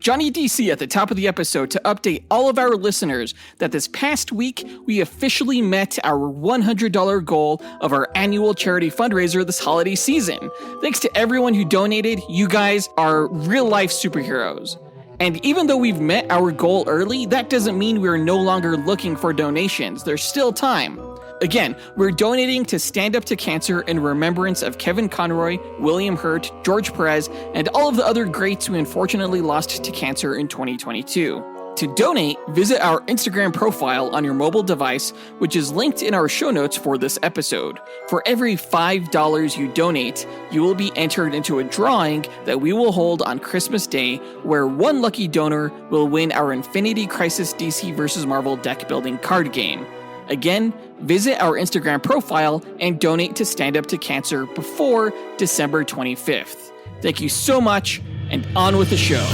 Johnny DC at the top of the episode to update all of our listeners that this past week, we officially met our $100 goal of our annual charity fundraiser this holiday season. Thanks to everyone who donated, you guys are real-life superheroes. And even though we've met our goal early, that doesn't mean we're no longer looking for donations. There's still time. Again, we're donating to Stand Up to Cancer in remembrance of Kevin Conroy, William Hurt, George Perez, and all of the other greats who unfortunately lost to cancer in 2022. To donate, visit our Instagram profile on your mobile device, which is linked in our show notes for this episode. For every $5 you donate, you will be entered into a drawing that we will hold on Christmas Day, where one lucky donor will win our Infinity Crisis DC vs. Marvel deck building card game. Again, visit our Instagram profile and donate to Stand Up to Cancer before December 25th. Thank you so much, and on with the show.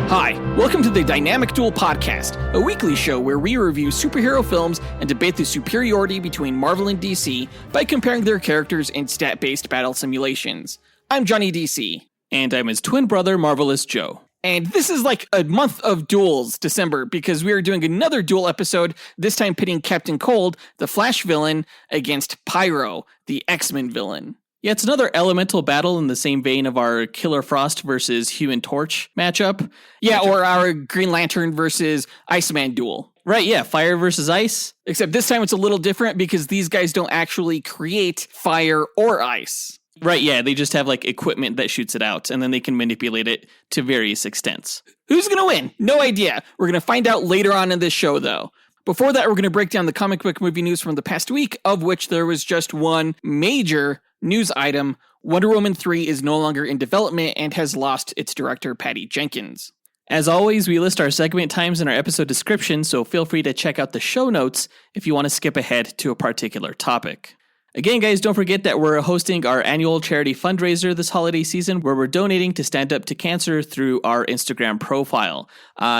Hi, welcome to the Dynamic Duel podcast, a weekly show where we review superhero films and debate the superiority between Marvel and DC by comparing their characters in stat-based battle simulations. I'm Johnny DC. And I'm his twin brother, Marvelous Joe. And this is like a month of duels, December, because we are doing another duel episode, this time pitting Captain Cold, the Flash villain, against Pyro, the X-Men villain. Yeah, it's another elemental battle in the same vein of our Killer Frost versus Human Torch matchup. Yeah, or our Green Lantern versus Iceman duel. Right, yeah, fire versus ice. Except this time it's a little different because these guys don't actually create fire or ice. Right, yeah, they just have like equipment that shoots it out, and then they can manipulate it to various extents. Who's gonna win? No idea. We're gonna find out later on in this show, though. Before that, we're gonna break down the comic book movie news from the past week, of which there was just one major news item. Wonder Woman 3 is no longer in development and has lost its director, Patti Jenkins. As always, we list our segment times in our episode description, so feel free to check out the show notes if you want to skip ahead to a particular topic. Again, guys, don't forget that we're hosting our annual charity fundraiser this holiday season where we're donating to Stand Up to Cancer through our Instagram profile.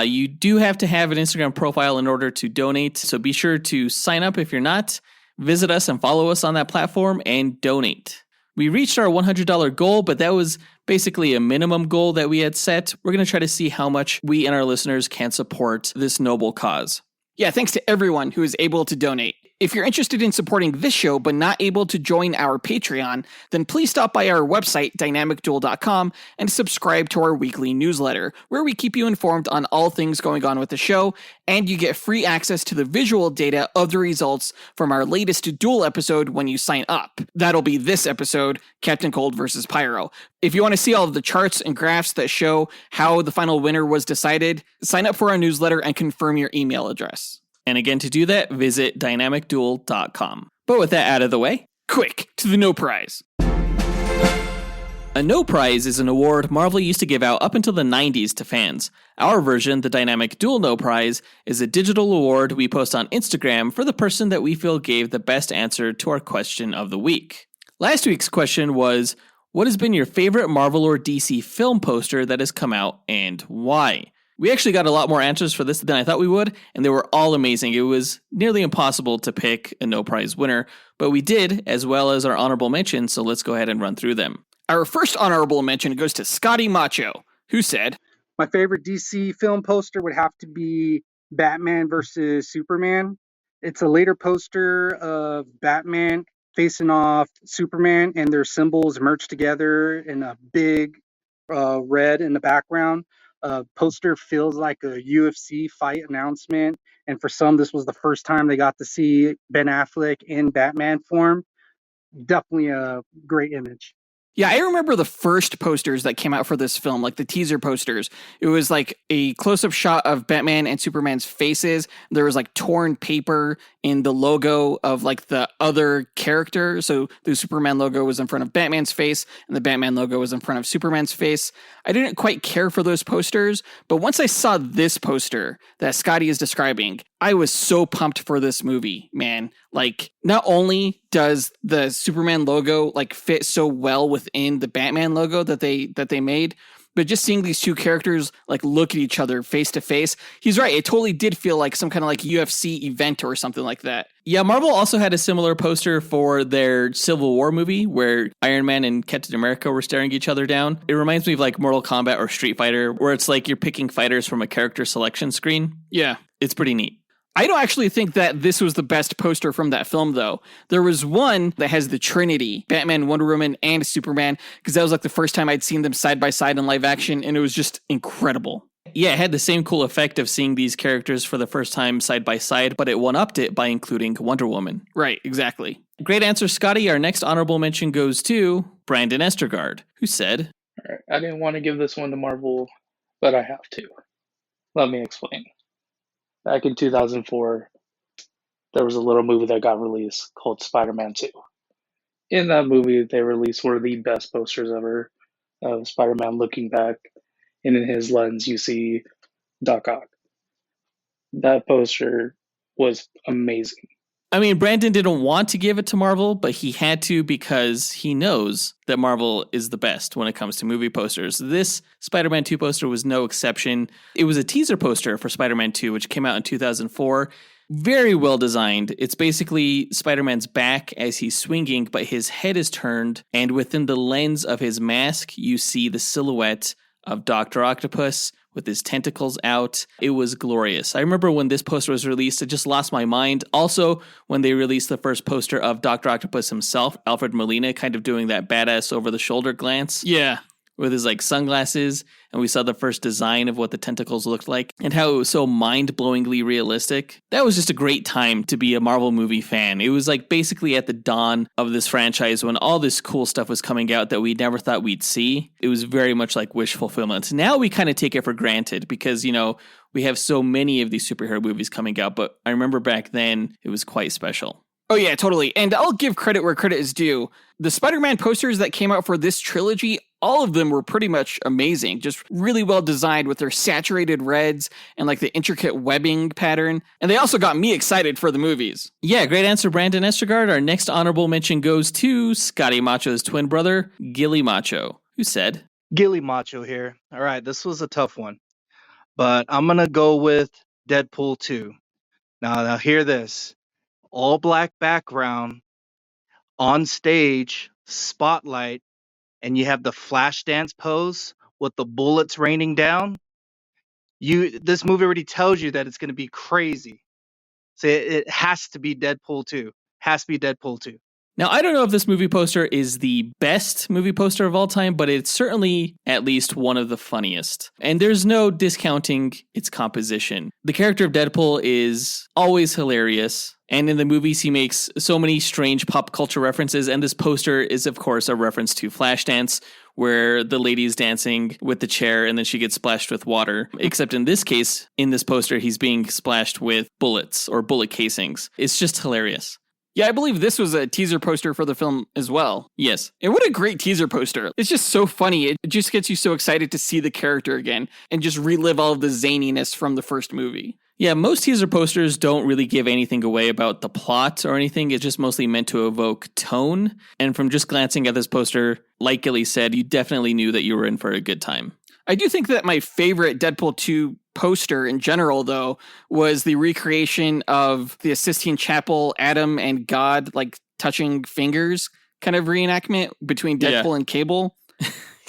You do have to have an Instagram profile in order to donate, so be sure to sign up if you're not. Visit us and follow us on that platform and donate. We reached our $100 goal, but that was basically a minimum goal that we had set. We're going to try to see how much we and our listeners can support this noble cause. Yeah, thanks to everyone who is able to donate. If you're interested in supporting this show but not able to join our Patreon, then please stop by our website, dynamicduel.com, and subscribe to our weekly newsletter, where we keep you informed on all things going on with the show, and you get free access to the visual data of the results from our latest duel episode when you sign up. That'll be this episode, Captain Cold versus Pyro. If you want to see all of the charts and graphs that show how the final winner was decided, sign up for our newsletter and confirm your email address. And again, to do that, visit dynamicduel.com. But with that out of the way, quick to the No Prize. A No Prize is an award Marvel used to give out up until the 90s to fans. Our version, the Dynamic Duel No Prize, is a digital award we post on Instagram for the person that we feel gave the best answer to our question of the week. Last week's question was, what has been your favorite Marvel or DC film poster that has come out and why? We actually got a lot more answers for this than I thought we would, and they were all amazing. It was nearly impossible to pick a No Prize winner, but we did, as well as our honorable mention, so let's go ahead and run through them. Our first honorable mention goes to Scotty Macho, who said, my favorite DC film poster would have to be Batman versus Superman. It's a later poster of Batman facing off Superman, and their symbols merged together in a big red in the background. Poster feels like a UFC fight announcement, and for some this was the first time they got to see Ben Affleck in Batman form. Definitely a great image. Yeah, I remember the first posters that came out for this film, like the teaser posters. It was like a close-up shot of Batman and Superman's faces. There was like torn paper in the logo of like the other character. So the Superman logo was in front of Batman's face and the Batman logo was in front of Superman's face. I didn't quite care for those posters, but once I saw this poster that Scotty is describing, I was so pumped for this movie, man. Like, not only does the Superman logo like fit so well within the Batman logo that they made, but just seeing these two characters like look at each other face to face, he's right. It totally did feel like some kind of like UFC event or something like that. Yeah, Marvel also had a similar poster for their Civil War movie where Iron Man and Captain America were staring each other down. It reminds me of like Mortal Kombat or Street Fighter, where it's like you're picking fighters from a character selection screen. Yeah. It's pretty neat. I don't actually think that this was the best poster from that film, though. There was one that has the Trinity, Batman, Wonder Woman, and Superman, because that was like the first time I'd seen them side by side in live action, and it was just incredible. Yeah, it had the same cool effect of seeing these characters for the first time side by side, but it one-upped it by including Wonder Woman. Right, exactly. Great answer, Scotty. Our next honorable mention goes to Brandon Estergard, who said, All right, I didn't want to give this one to Marvel, but I have to. Let me explain. Back in 2004, there was a little movie that got released called Spider-Man 2. In that movie, they released one of the best posters ever of Spider-Man looking back, and in his lens, you see Doc Ock. That poster was amazing. I mean, Brandon didn't want to give it to Marvel, but he had to because he knows that Marvel is the best when it comes to movie posters. This Spider-Man 2 poster was no exception. It was a teaser poster for Spider-Man 2, which came out in 2004. Very well designed. It's basically Spider-Man's back as he's swinging, but his head is turned, and within the lens of his mask, you see the silhouette of Dr. Octopus with his tentacles out. It was glorious. I remember when this poster was released, I just lost my mind. Also, when they released the first poster of Dr. Octopus himself, Alfred Molina, kind of doing that badass over-the-shoulder glance. Yeah. With his like sunglasses, and we saw the first design of what the tentacles looked like and how it was so mind-blowingly realistic. That was just a great time to be a Marvel movie fan. It was like basically at the dawn of this franchise when all this cool stuff was coming out that we never thought we'd see. It was very much like wish fulfillment. Now we kind of take it for granted because, you know, we have so many of these superhero movies coming out, but I remember back then it was quite special. Oh, yeah, totally. And I'll give credit where credit is due. The Spider-Man posters that came out for this trilogy, all of them were pretty much amazing. Just really well designed with their saturated reds and like the intricate webbing pattern. And they also got me excited for the movies. Yeah, great answer, Brandon Estergard. Our next honorable mention goes to Scotty Macho's twin brother, Gilly Macho, who said, Gilly Macho here. All right, this was a tough one, but I'm going to go with Deadpool 2. Now hear this. All black background, on stage, spotlight, and you have the flash dance pose with the bullets raining down. This movie already tells you that it's going to be crazy. So it has to be Deadpool 2. Has to be Deadpool 2. Now, I don't know if this movie poster is the best movie poster of all time, but it's certainly at least one of the funniest. And there's no discounting its composition. The character of Deadpool is always hilarious. And in the movies, he makes so many strange pop culture references. And this poster is, of course, a reference to Flashdance, where the lady's dancing with the chair and then she gets splashed with water. Except in this case, in this poster, he's being splashed with bullets or bullet casings. It's just hilarious. Yeah, I believe this was a teaser poster for the film as well. Yes. And what a great teaser poster. It's just so funny. It just gets you so excited to see the character again and just relive all of the zaniness from the first movie. Yeah, most teaser posters don't really give anything away about the plot or anything. It's just mostly meant to evoke tone. And from just glancing at this poster, like Gilly said, you definitely knew that you were in for a good time. I do think that my favorite Deadpool 2 poster in general, though, was the recreation of the Sistine Chapel, Adam and God, like touching fingers kind of reenactment between Deadpool and Cable.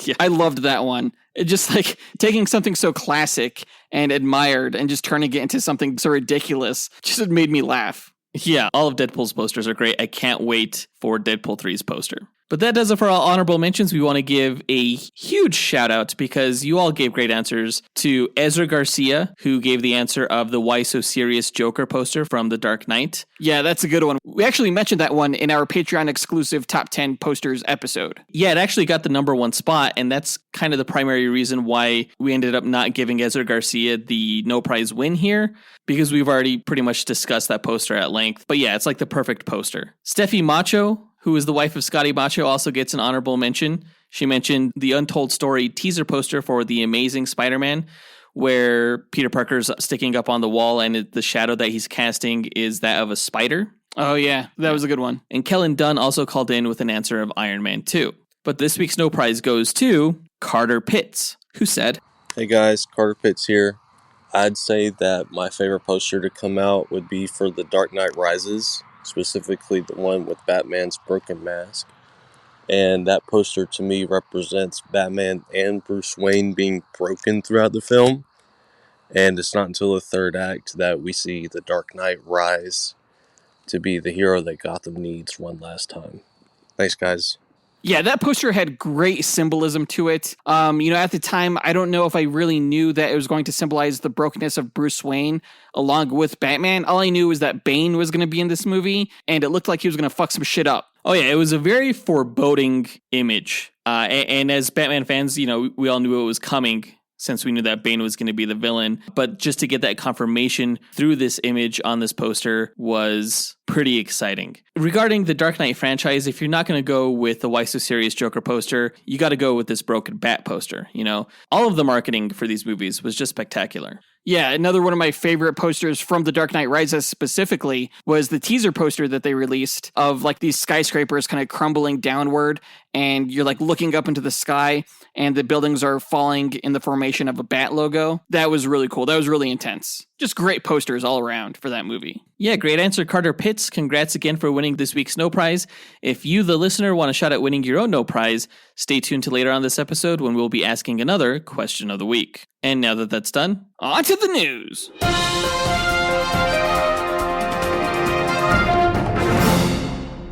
Yeah. I loved that one. It just like taking something so classic and admired and just turning it into something so ridiculous just made me laugh. Yeah, all of Deadpool's posters are great. I can't wait for Deadpool 3's poster. But that does it for all honorable mentions. We want to give a huge shout out because you all gave great answers to Ezra Garcia, who gave the answer of the Why So Serious Joker poster from The Dark Knight. Yeah, that's a good one. We actually mentioned that one in our Patreon exclusive top 10 posters episode. Yeah, it actually got the number one spot, and that's kind of the primary reason why we ended up not giving Ezra Garcia the no prize win here, because we've already pretty much discussed that poster at length. But yeah, it's like the perfect poster. Steffi Macho, who is the wife of Scotty Macho, also gets an honorable mention. She mentioned the Untold Story teaser poster for The Amazing Spider-Man, where Peter Parker's sticking up on the wall and the shadow that he's casting is that of a spider. Oh, yeah. That was a good one. And Kellen Dunn also called in with an answer of Iron Man 2. But this week's No Prize goes to Carter Pitts, who said, "Hey guys, Carter Pitts here. I'd say that my favorite poster to come out would be for The Dark Knight Rises, specifically the one with Batman's broken mask. And that poster to me represents Batman and Bruce Wayne being broken throughout the film. And it's not until the third act that we see the Dark Knight rise to be the hero that Gotham needs one last time. Thanks, guys." Yeah, that poster had great symbolism to it. At the time, I don't know if I really knew that it was going to symbolize the brokenness of Bruce Wayne along with Batman. All I knew was that Bane was going to be in this movie, and it looked like he was going to fuck some shit up. Oh yeah, it was a very foreboding image. And as Batman fans, we all knew it was coming since we knew that Bane was going to be the villain. But just to get that confirmation through this image on this poster was pretty exciting. Regarding the Dark Knight franchise, if you're not going to go with the Why So Serious Joker poster, you got to go with this broken bat poster. All of the marketing for these movies was just spectacular. Yeah, another one of my favorite posters from The Dark Knight Rises specifically was the teaser poster that they released of like these skyscrapers kind of crumbling downward, and you're like looking up into the sky and the buildings are falling in the formation of a bat logo. That was really cool. That was really intense. Just great posters all around for that movie. Yeah, great answer, Carter Pitts. Congrats again for winning this week's No Prize. If you, the listener, want a shot at winning your own No Prize, stay tuned to later on this episode when we'll be asking another question of the week. And now that that's done, on to the news.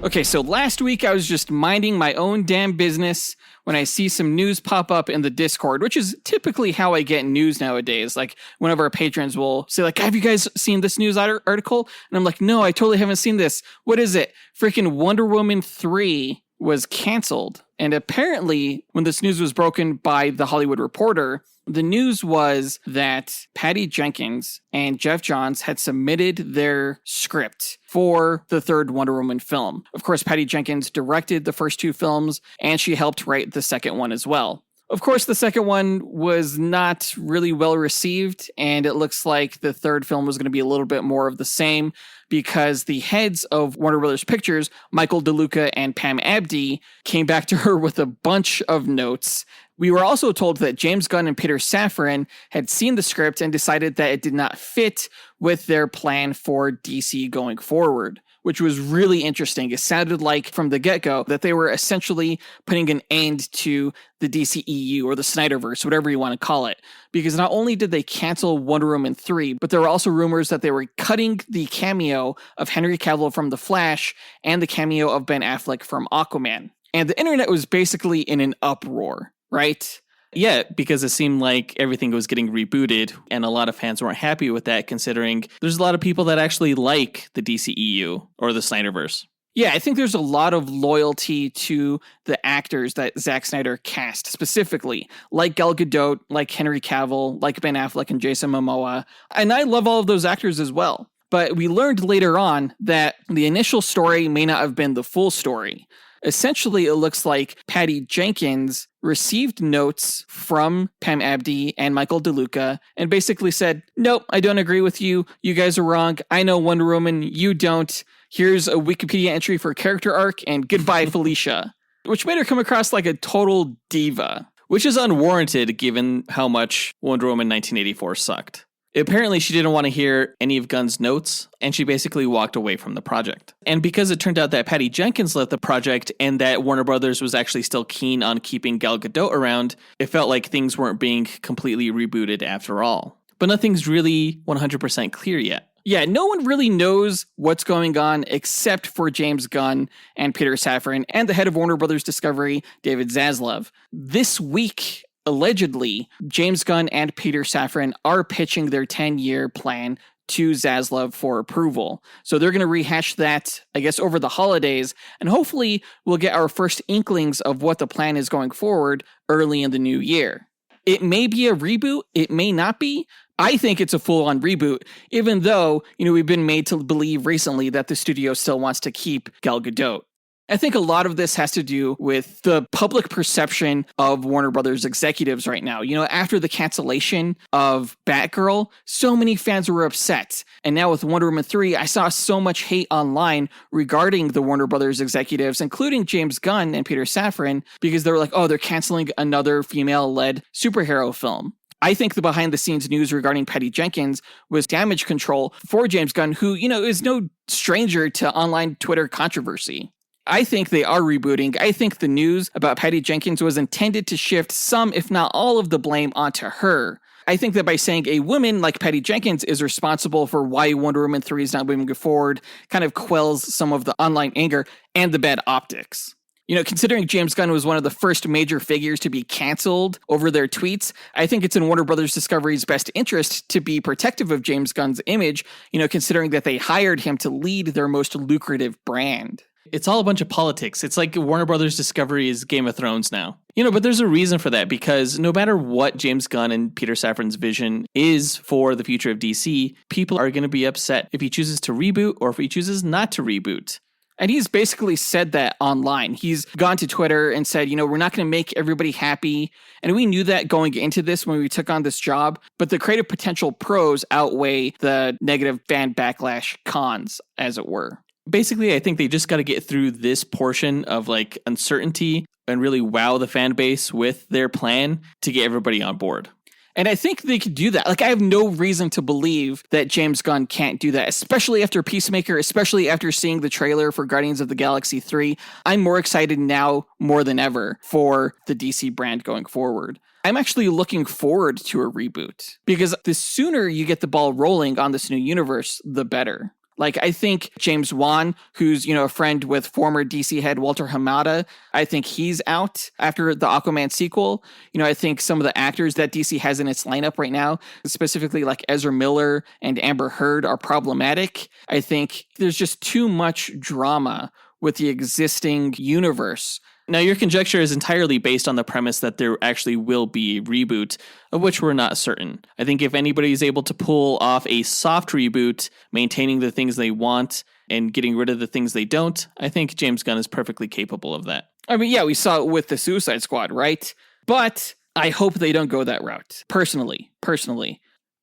Okay, so last week I was just minding my own damn business when I see some news pop up in the Discord, which is typically how I get news nowadays. Like, one of our patrons will say, like, have you guys seen this news article? And I'm like, no, I totally haven't seen this. What is it? Freaking Wonder Woman 3 was canceled. And apparently, when this news was broken by The Hollywood Reporter, the news was that Patti Jenkins and Jeff Johns had submitted their script for the third Wonder Woman film. Of course, Patti Jenkins directed the first two films, and she helped write the second one as well. Of course, the second one was not really well received, and it looks like the third film was going to be a little bit more of the same, because the heads of Warner Brothers Pictures, Michael DeLuca and Pam Abdy, came back to her with a bunch of notes. We were also told that James Gunn and Peter Safran had seen the script and decided that it did not fit with their plan for DC going forward, which was really interesting. It sounded like from the get-go that they were essentially putting an end to the DCEU or the Snyderverse, whatever you want to call it. Because not only did they cancel Wonder Woman 3, but there were also rumors that they were cutting the cameo of Henry Cavill from The Flash and the cameo of Ben Affleck from Aquaman. And the internet was basically in an uproar, right? Yeah, because it seemed like everything was getting rebooted, and a lot of fans weren't happy with that, considering there's a lot of people that actually like the DCEU or the Snyderverse. Yeah, I think there's a lot of loyalty to the actors that Zack Snyder cast, specifically, like Gal Gadot, like Henry Cavill, like Ben Affleck and Jason Momoa. And I love all of those actors as well. But we learned later on that the initial story may not have been the full story. Essentially, it looks like Patti Jenkins received notes from Pam Abdy and Michael DeLuca and basically said, nope, I don't agree with you. You guys are wrong. I know Wonder Woman. You don't. Here's a Wikipedia entry for character arc and goodbye, Felicia. Which made her come across like a total diva. Which is unwarranted given how much Wonder Woman 1984 sucked. Apparently, she didn't want to hear any of Gunn's notes, and she basically walked away from the project. And because it turned out that Patti Jenkins left the project and that Warner Brothers was actually still keen on keeping Gal Gadot around, it felt like things weren't being completely rebooted after all. But nothing's really 100% clear yet. Yeah, no one really knows what's going on except for James Gunn and Peter Safran and the head of Warner Brothers Discovery, David Zaslav. This week, allegedly, James Gunn and Peter Safran are pitching their 10-year plan to Zaslav for approval. So they're going to rehash that, I guess, over the holidays, and hopefully we'll get our first inklings of what the plan is going forward early in the new year. It may be a reboot, it may not be. I think it's a full-on reboot, even though, we've been made to believe recently that the studio still wants to keep Gal Gadot. I think a lot of this has to do with the public perception of Warner Brothers executives right now. After the cancellation of Batgirl, so many fans were upset. And now with Wonder Woman 3, I saw so much hate online regarding the Warner Brothers executives, including James Gunn and Peter Safran, because they were like, oh, they're canceling another female-led superhero film. I think the behind-the-scenes news regarding Patti Jenkins was damage control for James Gunn, who, is no stranger to online Twitter controversy. I think they are rebooting. I think the news about Patti Jenkins was intended to shift some, if not all, of the blame onto her. I think that by saying a woman like Patti Jenkins is responsible for why Wonder Woman 3 is not moving forward kind of quells some of the online anger and the bad optics. Considering James Gunn was one of the first major figures to be canceled over their tweets, I think it's in Warner Brothers Discovery's best interest to be protective of James Gunn's image, considering that they hired him to lead their most lucrative brand. It's all a bunch of politics. It's like Warner Brothers Discovery is Game of Thrones now. But there's a reason for that, because no matter what James Gunn and Peter Safran's vision is for the future of DC, people are going to be upset if he chooses to reboot or if he chooses not to reboot. And he's basically said that online. He's gone to Twitter and said, we're not going to make everybody happy. And we knew that going into this when we took on this job, but the creative potential pros outweigh the negative fan backlash cons, as it were. Basically, I think they just got to get through this portion of uncertainty and really wow the fan base with their plan to get everybody on board. And I think they could do that. I have no reason to believe that James Gunn can't do that, especially after Peacemaker, especially after seeing the trailer for Guardians of the Galaxy 3. I'm more excited now more than ever for the DC brand going forward. I'm actually looking forward to a reboot, because the sooner you get the ball rolling on this new universe, the better. I think James Wan, who's, a friend with former DC head Walter Hamada, I think he's out after the Aquaman sequel. I think some of the actors that DC has in its lineup right now, specifically Ezra Miller and Amber Heard, are problematic. I think there's just too much drama with the existing universe. Now, your conjecture is entirely based on the premise that there actually will be a reboot, of which we're not certain. I think if anybody is able to pull off a soft reboot, maintaining the things they want and getting rid of the things they don't, I think James Gunn is perfectly capable of that. I mean, yeah, we saw it with the Suicide Squad, right? But I hope they don't go that route. Personally.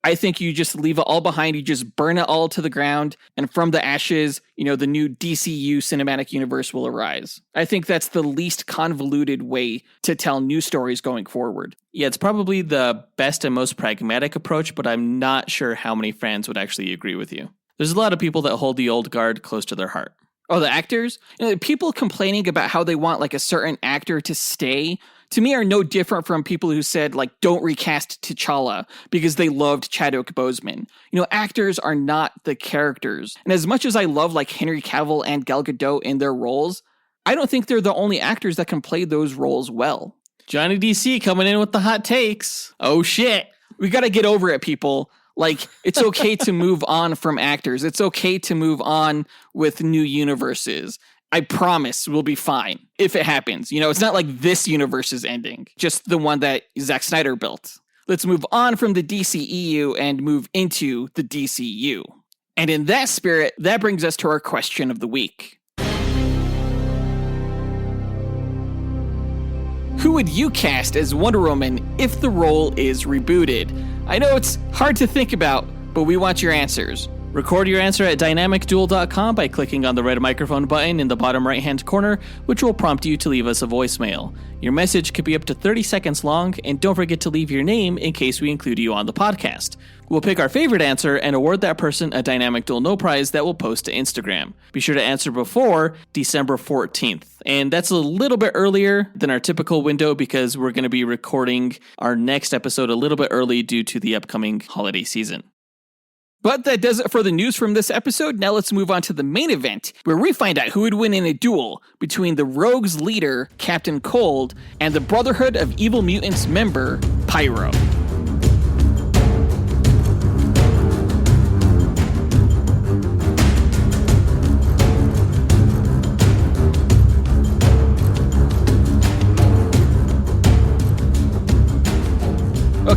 I think you just leave it all behind. You just burn it all to the ground. And from the ashes, the new DCU cinematic universe will arise. I think that's the least convoluted way to tell new stories going forward. Yeah, it's probably the best and most pragmatic approach, but I'm not sure how many fans would actually agree with you. There's a lot of people that hold the old guard close to their heart. Oh, the actors? People complaining about how they want a certain actor to stay, to me, are no different from people who said, don't recast T'Challa because they loved Chadwick Boseman. Actors are not the characters. And as much as I love Henry Cavill and Gal Gadot in their roles, I don't think they're the only actors that can play those roles well. Johnny DC coming in with the hot takes. Oh, shit. We got to get over it, people. It's okay to move on from actors. It's okay to move on with new universes. I promise we'll be fine if it happens. It's not like this universe is ending, just the one that Zack Snyder built. Let's move on from the DCEU and move into the DCU. And in that spirit, that brings us to our question of the week. Who would you cast as Wonder Woman if the role is rebooted? I know it's hard to think about, but we want your answers. Record your answer at dynamicduel.com by clicking on the red microphone button in the bottom right-hand corner, which will prompt you to leave us a voicemail. Your message could be up to 30 seconds long, and don't forget to leave your name in case we include you on the podcast. We'll pick our favorite answer and award that person a Dynamic Duel No Prize that we'll post to Instagram. Be sure to answer before December 14th. And that's a little bit earlier than our typical window because we're going to be recording our next episode a little bit early due to the upcoming holiday season. But that does it for the news from this episode. Now let's move on to the main event, where we find out who would win in a duel between the Rogue's leader, Captain Cold, and the Brotherhood of Evil Mutants member, Pyro.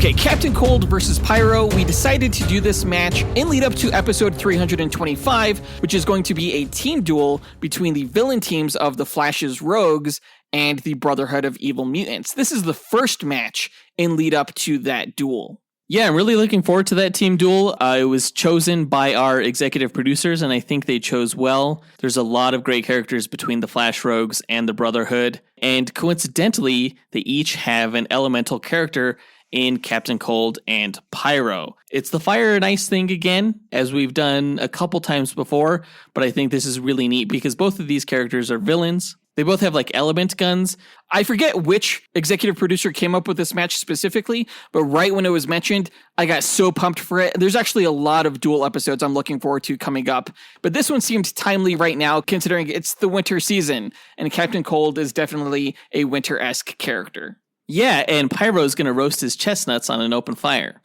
Okay, Captain Cold versus Pyro. We decided to do this match in lead up to episode 325, which is going to be a team duel between the villain teams of the Flash's Rogues and the Brotherhood of Evil Mutants. This is the first match in lead up to that duel. Yeah, I'm really looking forward to that team duel. It was chosen by our executive producers, and I think they chose well. There's a lot of great characters between the Flash Rogues and the Brotherhood, and coincidentally, they each have an elemental character in Captain Cold and Pyro. It's the fire and ice thing again, as we've done a couple times before, but I think this is really neat because both of these characters are villains. They both have like element guns. I forget which executive producer came up with this match specifically, but right when it was mentioned, I got so pumped for it. There's actually a lot of Duel episodes I'm looking forward to coming up, but this one seemed timely right now considering it's the winter season, and Captain Cold is definitely a winter-esque character. Yeah, and Pyro's going to roast his chestnuts on an open fire.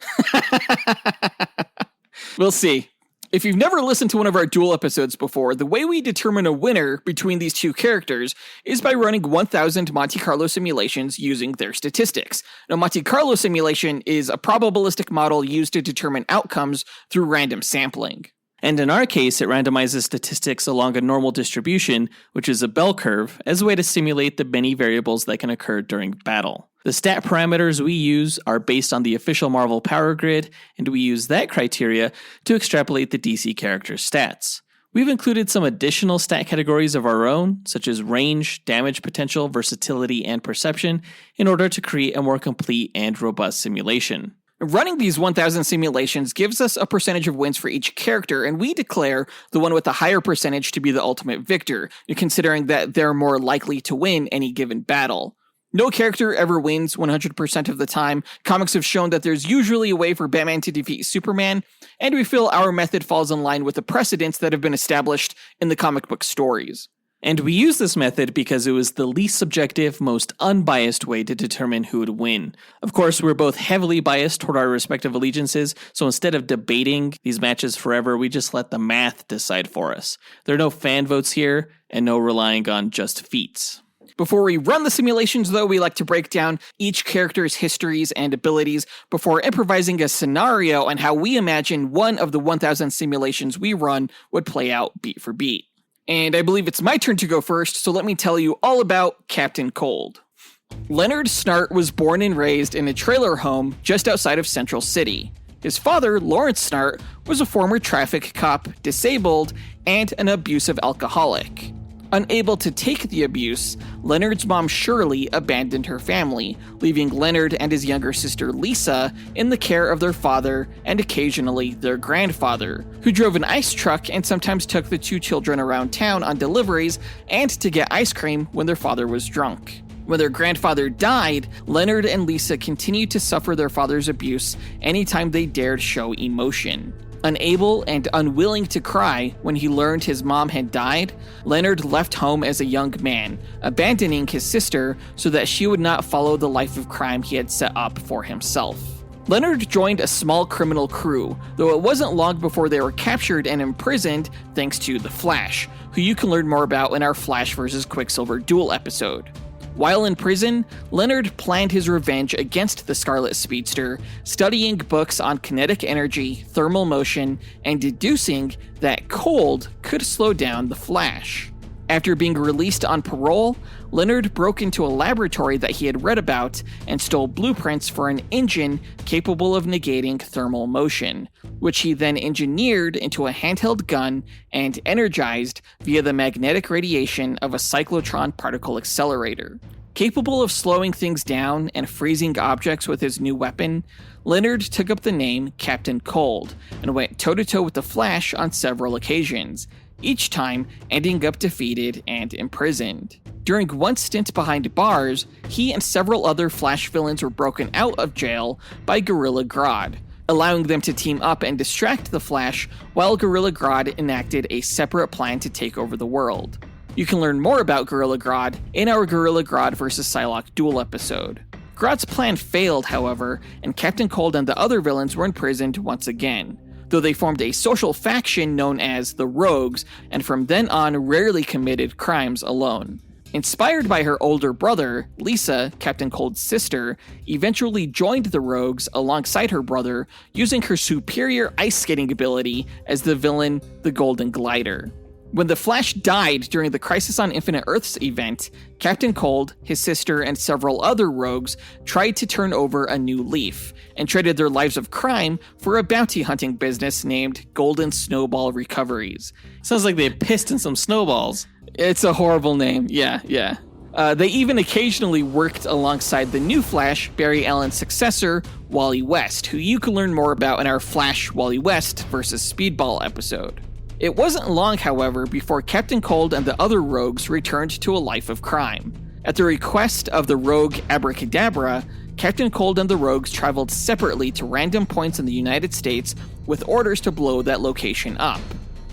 We'll see. If you've never listened to one of our Duel episodes before, the way we determine a winner between these two characters is by running 1,000 Monte Carlo simulations using their statistics. Now, Monte Carlo simulation is a probabilistic model used to determine outcomes through random sampling. And in our case, it randomizes statistics along a normal distribution, which is a bell curve, as a way to simulate the many variables that can occur during battle. The stat parameters we use are based on the official Marvel power grid, and we use that criteria to extrapolate the DC character's stats. We've included some additional stat categories of our own, such as range, damage potential, versatility, and perception, in order to create a more complete and robust simulation. Running these 1,000 simulations gives us a percentage of wins for each character, and we declare the one with the higher percentage to be the ultimate victor, considering that they're more likely to win any given battle. No character ever wins 100% of the time. Comics have shown that there's usually a way for Batman to defeat Superman, and we feel our method falls in line with the precedents that have been established in the comic book stories. And we use this method because it was the least subjective, most unbiased way to determine who would win. Of course, we're both heavily biased toward our respective allegiances, so instead of debating these matches forever, we just let the math decide for us. There are no fan votes here, and no relying on just feats. Before we run the simulations, though, we like to break down each character's histories and abilities before improvising a scenario on how we imagine one of the 1,000 simulations we run would play out beat for beat. And I believe it's my turn to go first, so let me tell you all about Captain Cold. Leonard Snart was born and raised in a trailer home just outside of Central City. His father, Lawrence Snart, was a former traffic cop, disabled, and an abusive alcoholic. Unable to take the abuse, Leonard's mom Shirley abandoned her family, leaving Leonard and his younger sister Lisa in the care of their father and occasionally their grandfather, who drove an ice truck and sometimes took the two children around town on deliveries and to get ice cream when their father was drunk. When their grandfather died, Leonard and Lisa continued to suffer their father's abuse anytime they dared show emotion. Unable and unwilling to cry when he learned his mom had died, Leonard left home as a young man, abandoning his sister so that she would not follow the life of crime he had set up for himself. Leonard joined a small criminal crew, though it wasn't long before they were captured and imprisoned thanks to the Flash, who you can learn more about in our Flash vs. Quicksilver Duel episode. While in prison, Leonard planned his revenge against the Scarlet Speedster, studying books on kinetic energy, thermal motion, and deducing that cold could slow down the Flash. After being released on parole, Leonard broke into a laboratory that he had read about and stole blueprints for an engine capable of negating thermal motion, which he then engineered into a handheld gun and energized via the magnetic radiation of a cyclotron particle accelerator. Capable of slowing things down and freezing objects with his new weapon, Leonard took up the name Captain Cold and went toe-to-toe with the Flash on several occasions, each time ending up defeated and imprisoned. During one stint behind bars, he and several other Flash villains were broken out of jail by Gorilla Grodd, allowing them to team up and distract the Flash while Gorilla Grodd enacted a separate plan to take over the world. You can learn more about Gorilla Grodd in our Gorilla Grodd vs. Psylocke Duel episode. Grodd's plan failed, however, and Captain Cold and the other villains were imprisoned once again, though they formed a social faction known as the Rogues, and from then on rarely committed crimes alone. Inspired by her older brother, Lisa, Captain Cold's sister, eventually joined the Rogues alongside her brother, using her superior ice skating ability as the villain, the Golden Glider. When the Flash died during the Crisis on Infinite Earths event, Captain Cold, his sister, and several other rogues tried to turn over a new leaf, and traded their lives of crime for a bounty hunting business named Golden Snowball Recoveries. Sounds like they pissed in some snowballs. It's a horrible name, yeah. They even occasionally worked alongside the new Flash, Barry Allen's successor, Wally West, who you can learn more about in our Flash Wally West vs. Speedball episode. It wasn't long, however, before Captain Cold and the other rogues returned to a life of crime. At the request of the rogue Abracadabra, Captain Cold and the rogues traveled separately to random points in the United States with orders to blow that location up.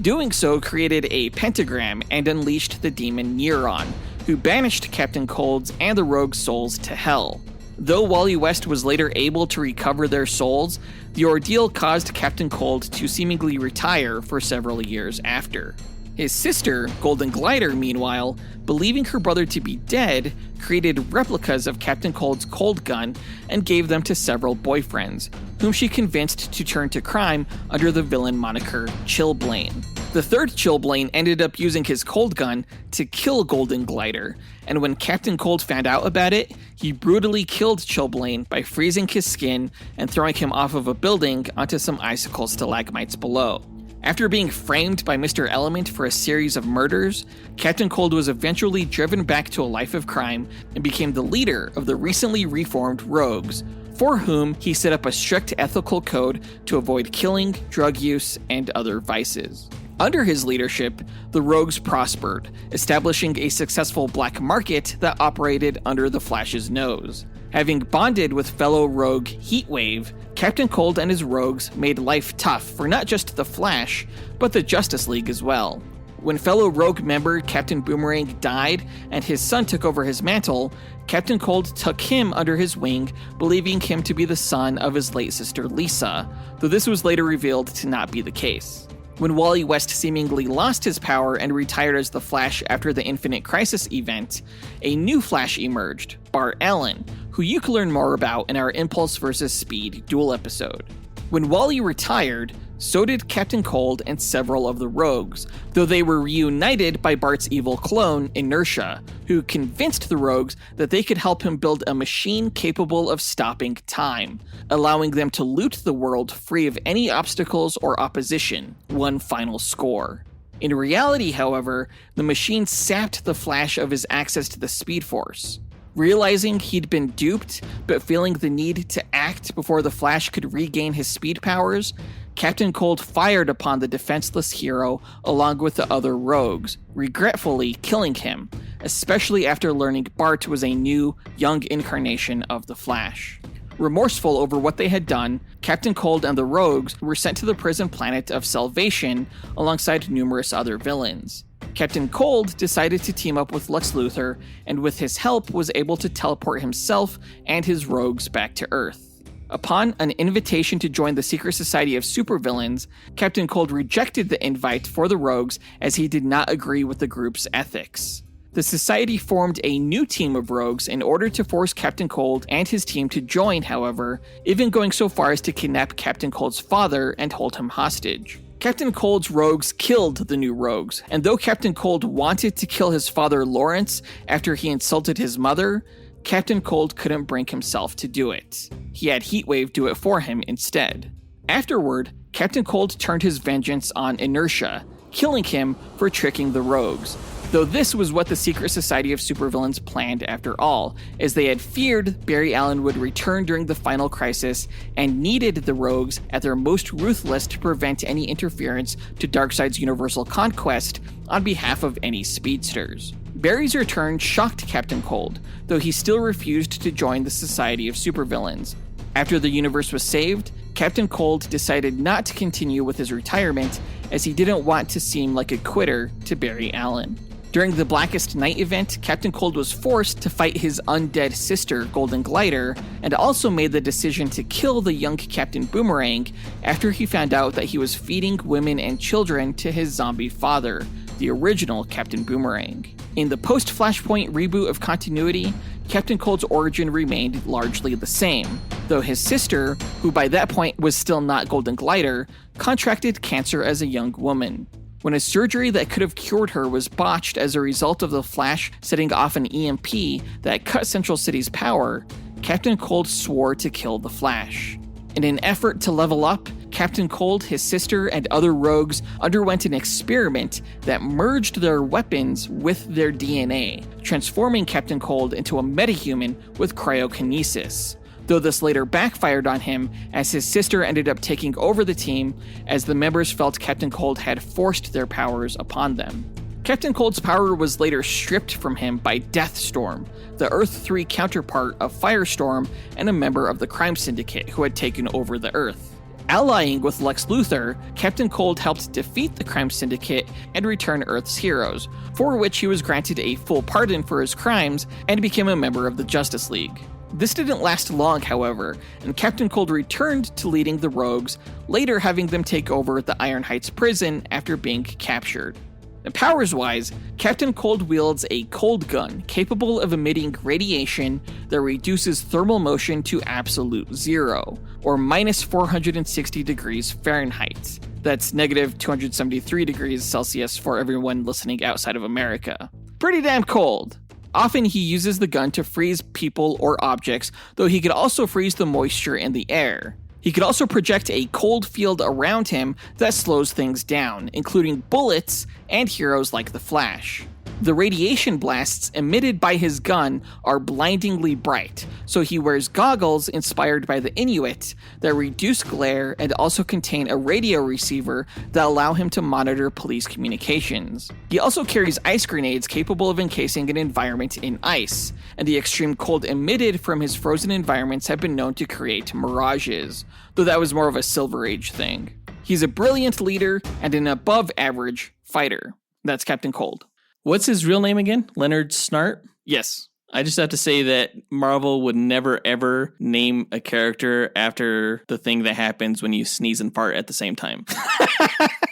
Doing so created a pentagram and unleashed the demon Neuron, who banished Captain Cold's and the rogues' souls to hell. Though Wally West was later able to recover their souls, the ordeal caused Captain Cold to seemingly retire for several years after. His sister, Golden Glider, meanwhile, believing her brother to be dead, created replicas of Captain Cold's cold gun and gave them to several boyfriends, whom she convinced to turn to crime under the villain moniker Chillblaine. The third Chillblaine ended up using his cold gun to kill Golden Glider, and when Captain Cold found out about it, he brutally killed Chillblaine by freezing his skin and throwing him off of a building onto some icicle stalagmites below. After being framed by Mr. Element for a series of murders, Captain Cold was eventually driven back to a life of crime and became the leader of the recently reformed Rogues, for whom he set up a strict ethical code to avoid killing, drug use, and other vices. Under his leadership, the Rogues prospered, establishing a successful black market that operated under the Flash's nose. Having bonded with fellow rogue Heatwave, Captain Cold and his rogues made life tough for not just the Flash, but the Justice League as well. When fellow rogue member Captain Boomerang died and his son took over his mantle, Captain Cold took him under his wing, believing him to be the son of his late sister Lisa, though this was later revealed to not be the case. When Wally West seemingly lost his power and retired as the Flash after the Infinite Crisis event, a new Flash emerged, Bart Allen, who you can learn more about in our Impulse vs. Speed Duel episode. When Wally retired, so did Captain Cold and several of the Rogues, though they were reunited by Bart's evil clone, Inertia, who convinced the Rogues that they could help him build a machine capable of stopping time, allowing them to loot the world free of any obstacles or opposition, one final score. In reality, however, the machine sapped the Flash of his access to the Speed Force. Realizing he'd been duped, but feeling the need to act before the Flash could regain his speed powers, Captain Cold fired upon the defenseless hero along with the other rogues, regretfully killing him, especially after learning Bart was a new, young incarnation of the Flash. Remorseful over what they had done, Captain Cold and the rogues were sent to the prison planet of Salvation alongside numerous other villains. Captain Cold decided to team up with Lex Luthor, and with his help was able to teleport himself and his rogues back to Earth. Upon an invitation to join the Secret Society of Supervillains, Captain Cold rejected the invite for the rogues as he did not agree with the group's ethics. The Society formed a new team of rogues in order to force Captain Cold and his team to join, however, even going so far as to kidnap Captain Cold's father and hold him hostage. Captain Cold's rogues killed the new rogues, and though Captain Cold wanted to kill his father Lawrence after he insulted his mother, Captain Cold couldn't bring himself to do it. He had Heatwave do it for him instead. Afterward, Captain Cold turned his vengeance on Inertia, killing him for tricking the rogues, though this was what the Secret Society of Supervillains planned after all, as they had feared Barry Allen would return during the final crisis and needed the rogues at their most ruthless to prevent any interference to Darkseid's universal conquest on behalf of any speedsters. Barry's return shocked Captain Cold, though he still refused to join the Society of Supervillains. After the universe was saved, Captain Cold decided not to continue with his retirement as he didn't want to seem like a quitter to Barry Allen. During the Blackest Night event, Captain Cold was forced to fight his undead sister, Golden Glider, and also made the decision to kill the young Captain Boomerang after he found out that he was feeding women and children to his zombie father, the original Captain Boomerang. In the post-Flashpoint reboot of continuity, Captain Cold's origin remained largely the same, though his sister, who by that point was still not Golden Glider, contracted cancer as a young woman. When a surgery that could have cured her was botched as a result of the Flash setting off an EMP that cut Central City's power, Captain Cold swore to kill the Flash. In an effort to level up, Captain Cold, his sister, and other rogues underwent an experiment that merged their weapons with their DNA, transforming Captain Cold into a metahuman with cryokinesis. Though this later backfired on him, as his sister ended up taking over the team, as the members felt Captain Cold had forced their powers upon them. Captain Cold's power was later stripped from him by Deathstorm, the Earth-3 counterpart of Firestorm and a member of the Crime Syndicate who had taken over the Earth. Allying with Lex Luthor, Captain Cold helped defeat the Crime Syndicate and return Earth's heroes, for which he was granted a full pardon for his crimes and became a member of the Justice League. This didn't last long, however, and Captain Cold returned to leading the Rogues, later having them take over the Iron Heights prison after being captured. And powers-wise, Captain Cold wields a cold gun capable of emitting radiation that reduces thermal motion to absolute zero, or minus 460 degrees Fahrenheit. That's negative 273 degrees Celsius for everyone listening outside of America. Pretty damn cold. Often he uses the gun to freeze people or objects, though he could also freeze the moisture in the air. He could also project a cold field around him that slows things down, including bullets and heroes like the Flash. The radiation blasts emitted by his gun are blindingly bright, so he wears goggles inspired by the Inuit that reduce glare and also contain a radio receiver that allow him to monitor police communications. He also carries ice grenades capable of encasing an environment in ice, and the extreme cold emitted from his frozen environments have been known to create mirages, though that was more of a Silver Age thing. He's a brilliant leader and an above-average fighter. That's Captain Cold. What's his real name again? Leonard Snart? Yes. I just have to say that Marvel would never ever name a character after the thing that happens when you sneeze and fart at the same time.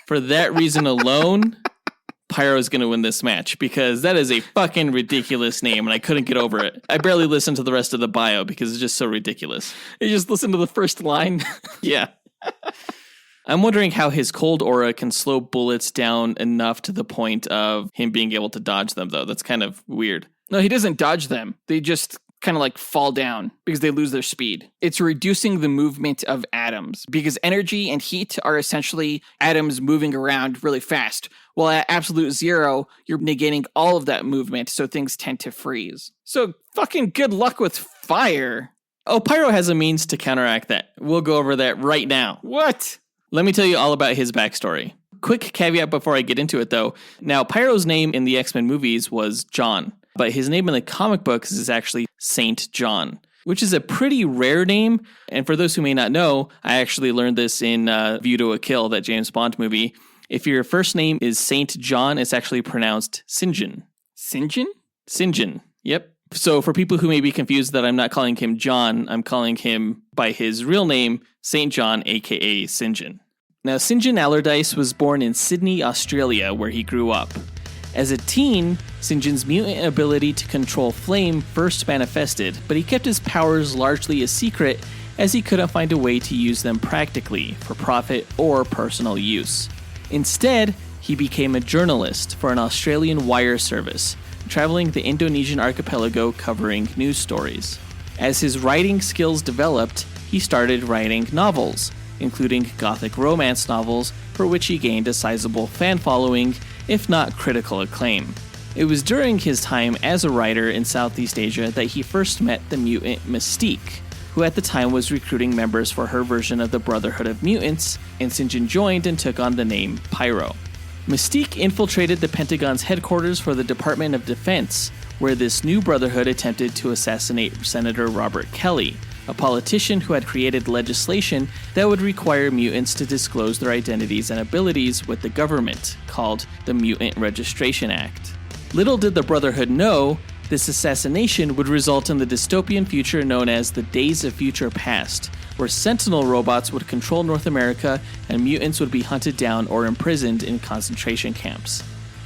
For that reason alone, Pyro is going to win this match because that is a fucking ridiculous name and I couldn't get over it. I barely listened to the rest of the bio because it's just so ridiculous. You just listen to the first line? Yeah. I'm wondering how his cold aura can slow bullets down enough to the point of him being able to dodge them, though. That's kind of weird. No, he doesn't dodge them. They just kind of like fall down because they lose their speed. It's reducing the movement of atoms because energy and heat are essentially atoms moving around really fast. Well, at absolute zero, you're negating all of that movement, so things tend to freeze. So fucking good luck with fire. Oh, Pyro has a means to counteract that. We'll go over that right now. What? Let me tell you all about his backstory. Quick caveat before I get into it, though. Now, Pyro's name in the X-Men movies was John, but his name in the comic books is actually Saint John, which is a pretty rare name. And for those who may not know, I actually learned this in View to a Kill, that James Bond movie. If your first name is Saint John, it's actually pronounced Sinjin. Sinjin? Sinjin, yep. So for people who may be confused that I'm not calling him John, I'm calling him by his real name, Saint John, aka Sinjin. Now, Sinjin Allardyce was born in Sydney, Australia, where he grew up. As a teen, Sinjin's mutant ability to control flame first manifested, but he kept his powers largely a secret as he couldn't find a way to use them practically for profit or personal use. Instead, he became a journalist for an Australian wire service, traveling the Indonesian archipelago covering news stories. As his writing skills developed, he started writing novels, including gothic romance novels, for which he gained a sizable fan following, if not critical acclaim. It was during his time as a writer in Southeast Asia that he first met the mutant Mystique, who at the time was recruiting members for her version of the Brotherhood of Mutants, and Sinjin joined and took on the name Pyro. Mystique infiltrated the Pentagon's headquarters for the Department of Defense, where this new Brotherhood attempted to assassinate Senator Robert Kelly, a politician who had created legislation that would require mutants to disclose their identities and abilities with the government, called the Mutant Registration Act. Little did the Brotherhood know, this assassination would result in the dystopian future known as the Days of Future Past, where Sentinel robots would control North America and mutants would be hunted down or imprisoned in concentration camps.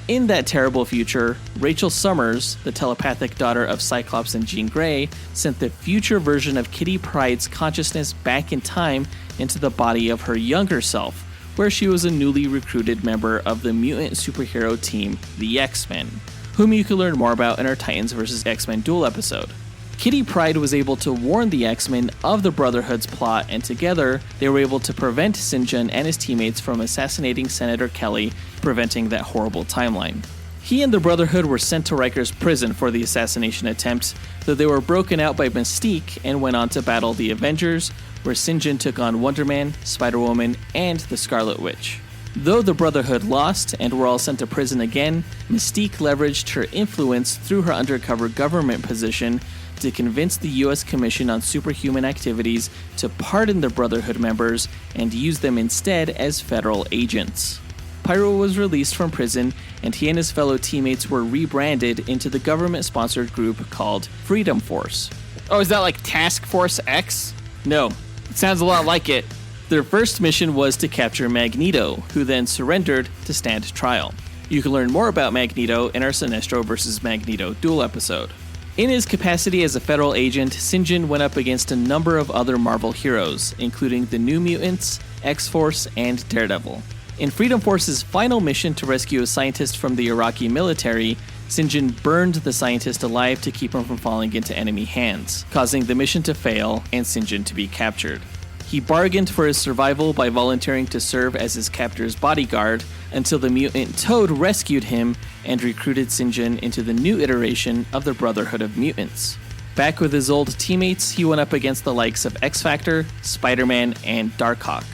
In that terrible future, Rachel Summers, the telepathic daughter of Cyclops and Jean Grey, sent the future version of Kitty Pryde's consciousness back in time into the body of her younger self, where she was a newly recruited member of the mutant superhero team, the X-Men, whom you can learn more about in our Titans vs. X-Men Duel episode. Kitty Pryde was able to warn the X-Men of the Brotherhood's plot, and together, they were able to prevent Sinjin and his teammates from assassinating Senator Kelly, preventing that horrible timeline. He and the Brotherhood were sent to Riker's prison for the assassination attempt, though they were broken out by Mystique and went on to battle the Avengers, where Sinjin took on Wonder Man, Spider-Woman, and the Scarlet Witch. Though the Brotherhood lost and were all sent to prison again, Mystique leveraged her influence through her undercover government position to convince the U.S. Commission on Superhuman Activities to pardon the Brotherhood members and use them instead as federal agents. Pyro was released from prison, and he and his fellow teammates were rebranded into the government-sponsored group called Freedom Force. Oh, is that like Task Force X? No, It sounds a lot like it. their first mission was to capture Magneto, who then surrendered to stand trial. You can learn more about Magneto in our Sinestro vs. Magneto Duel episode. In his capacity as a federal agent, Sinjin went up against a number of other Marvel heroes, including the New Mutants, X-Force, and Daredevil. In Freedom Force's final mission to rescue a scientist from the Iraqi military, Sinjin burned the scientist alive to keep him from falling into enemy hands, causing the mission to fail and Sinjin to be captured. He bargained for his survival by volunteering to serve as his captor's bodyguard until the mutant Toad rescued him and recruited Sinjin into the new iteration of the Brotherhood of Mutants. Back with his old teammates, he went up against the likes of X-Factor, Spider-Man, and Darkhawk.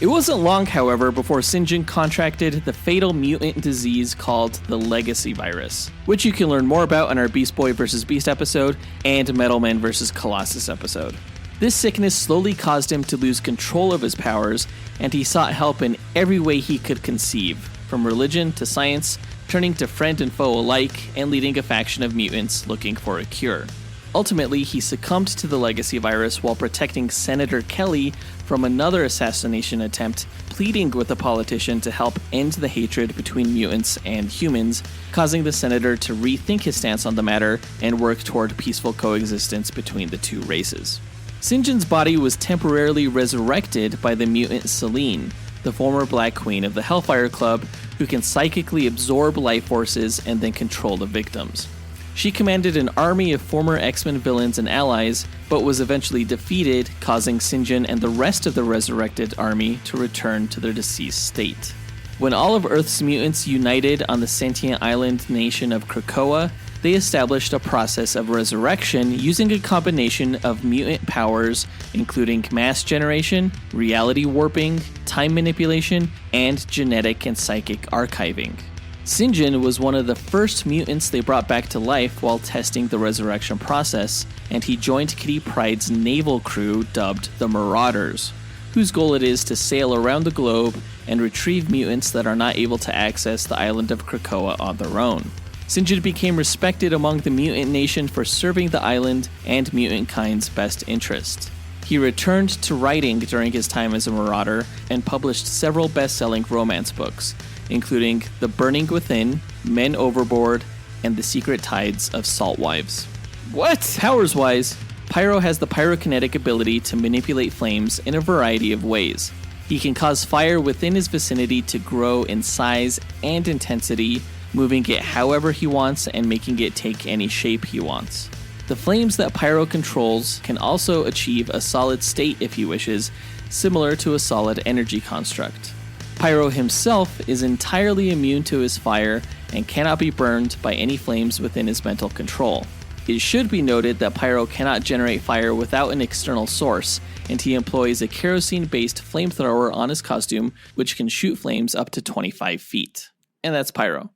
It wasn't long, however, before Sinjin contracted the fatal mutant disease called the Legacy Virus, which you can learn more about on our Beast Boy vs. Beast episode and Metal Man vs. Colossus episode. This sickness slowly caused him to lose control of his powers, and he sought help in every way he could conceive, from religion to science, turning to friend and foe alike, and leading a faction of mutants looking for a cure. Ultimately, he succumbed to the Legacy Virus while protecting Senator Kelly from another assassination attempt, pleading with the politician to help end the hatred between mutants and humans, causing the senator to rethink his stance on the matter and work toward peaceful coexistence between the two races. Sinjin's body was temporarily resurrected by the mutant Selene, the former Black Queen of the Hellfire Club, who can psychically absorb life forces and then control the victims. She commanded an army of former X-Men villains and allies, but was eventually defeated, causing Sinjin and the rest of the resurrected army to return to their deceased state. When all of Earth's mutants united on the sentient island nation of Krakoa, they established a process of resurrection using a combination of mutant powers, including mass generation, reality warping, time manipulation, and genetic and psychic archiving. Sinjin was one of the first mutants they brought back to life while testing the resurrection process, and he joined Kitty Pryde's naval crew dubbed the Marauders, whose goal it is to sail around the globe and retrieve mutants that are not able to access the island of Krakoa on their own. Sinjin became respected among the mutant nation for serving the island and mutant kind's best interest. He returned to writing during his time as a Marauder and published several best-selling romance books, including The Burning Within, Men Overboard, and The Secret Tides of Salt Wives. What? Powers-wise, Pyro has the pyrokinetic ability to manipulate flames in a variety of ways. He can cause fire within his vicinity to grow in size and intensity, moving it however he wants and making it take any shape he wants. The flames that Pyro controls can also achieve a solid state if he wishes, similar to a solid energy construct. Pyro himself is entirely immune to his fire and cannot be burned by any flames within his mental control. It should be noted that Pyro cannot generate fire without an external source, and he employs a kerosene-based flamethrower on his costume, which can shoot flames up to 25 feet. And that's Pyro.